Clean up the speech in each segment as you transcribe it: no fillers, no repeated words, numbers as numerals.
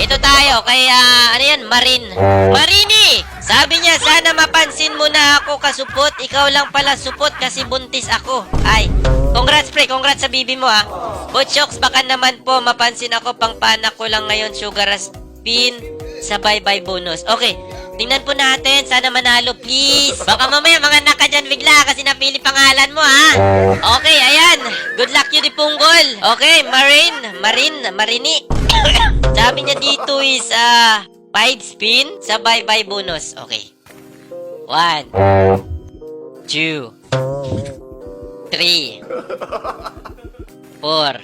Ito tayo, kay, ano yan, Marini! Sabi niya, sana mapansin mo na ako kasupot. Ikaw lang pala supot kasi buntis ako. Ay, congrats pre, congrats sa bibi mo ha. Butchokes, baka naman po mapansin ako, pang panak ko lang ngayon, sugar spin sa bye-bye bonus. Okay, tingnan po natin, sana manalo please. Baka mamaya mga naka dyan bigla kasi napili pangalan mo ha. Okay, ayan, good luck you di punggol. Okay, Marini. Sabi niya dito is 5 spin sa bye-bye bonus. Okay. 1 2 3 4 5.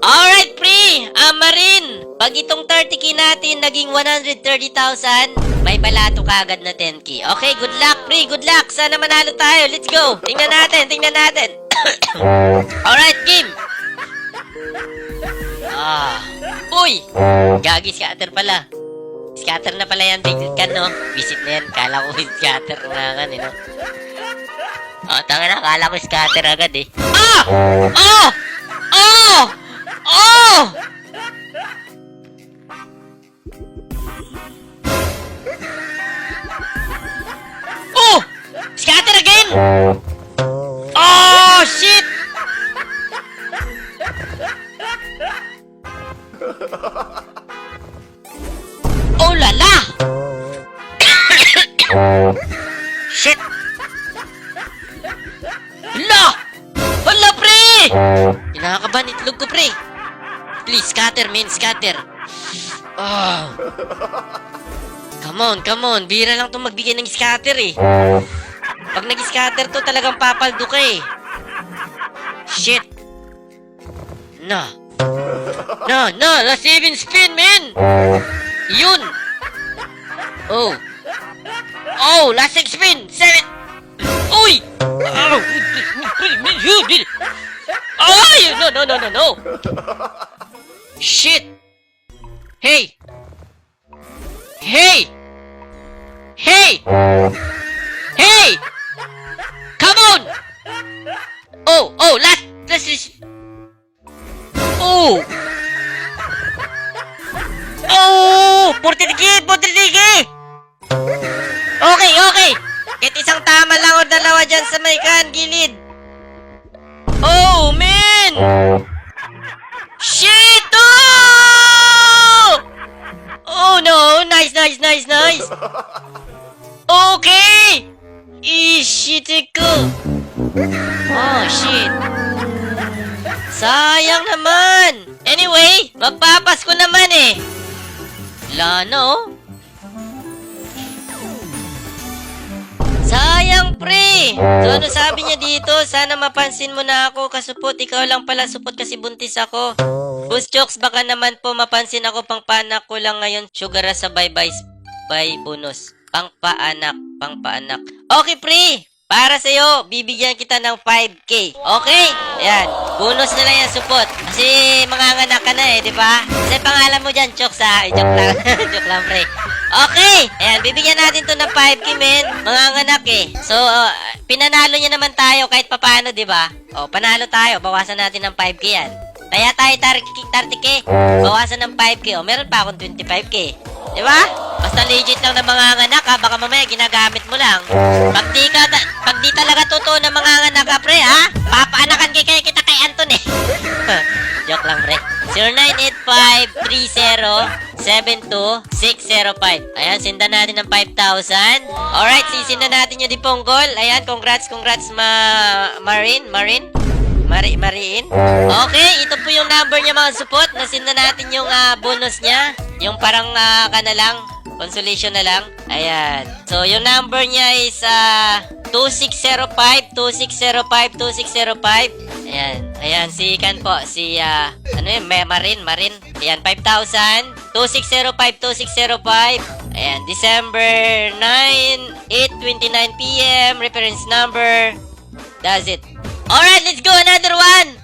Alright, pre! Marin! Pag itong 30k natin naging 130,000, may balato ka agad na 10k. Okay, good luck, pre! Good luck! Sana manalo tayo. Let's go! Tingnan natin. Alright, game! Uy! Gagi, scatter pala. Scatter na pala yan, big can, no? Visit na yan. Kala ko scatter na kan, no? Tanga na. Kala ko scatter agad, eh. Scatter again! Oh, shit! Oh, lala! Shit! Hala, pre! Kinakabahan itlog ko, pre. Please, scatter, man. Scatter. Oh. Come on. Bira lang itong magbigay ng scatter, eh. Pag nag-scatter to, talagang papaldo ka, eh. Shit. No. Last 7 spin, man. Yun. Oh, last 6 spin. 7. Uy! Ay! No. Shit! Hey! Come on! Oh, last is... Oh! 40 Okay. Kahit isang tama lang o dalawa dyan sa may gilid. Oh, man! Shit! Oh, no! Nice! Okay! Shit ko! Oh, shit! Sayang naman! Anyway, magpapasko naman eh! Lano? Sayang, pre! So, ano sabi niya dito? Sana mapansin mo na ako, kasupot. Ikaw lang pala supot kasi buntis ako. Butchokes, baka naman po mapansin ako, pang panak ko lang ngayon. Sugar sa bye-bye bonus. Pang paanak. Okay, pre! Para sa'yo, bibigyan kita ng 5k. Okay? Ayan. Bonus na lang yan, supot. Kasi manganganak ka na eh, di ba? Kasi pangalan mo dyan, Chokes ha. Joke lang. Joke lang, pre. Okay. Ayan, bibigyan natin to ng 5k, men. Manganganak eh. So, pinanalo niya naman tayo kahit papaano, di ba? Panalo tayo. Bawasan natin ng 5k yan. Kaya tayo 30k. Bawasan ng 5k. Meron pa akong 25k. Di ba? Basta legit lang na manganganak ha. Baka mamaya ginagamit mo lang. Pag di talaga totoo na manganganak ka, pre, ha? Papaanakan kita kay Anton eh. Joke lang, pre. 0985-30-72605. Ayan, sindan natin ng 5,000. Alright, sisindan natin yung diponggol. Ayan, congrats, Marin. Okay, ito po yung number niya, mga support. Nasindan natin yung bonus niya. Yung parang consolation na lang. Ayan. So, yung number niya is 2605. Ayan, si Ikan po. Si, Marin. Ayan, 5,000. 2605. Ayan, December 9, 8:29 PM. Reference number. That's it. Alright, let's go. Another one.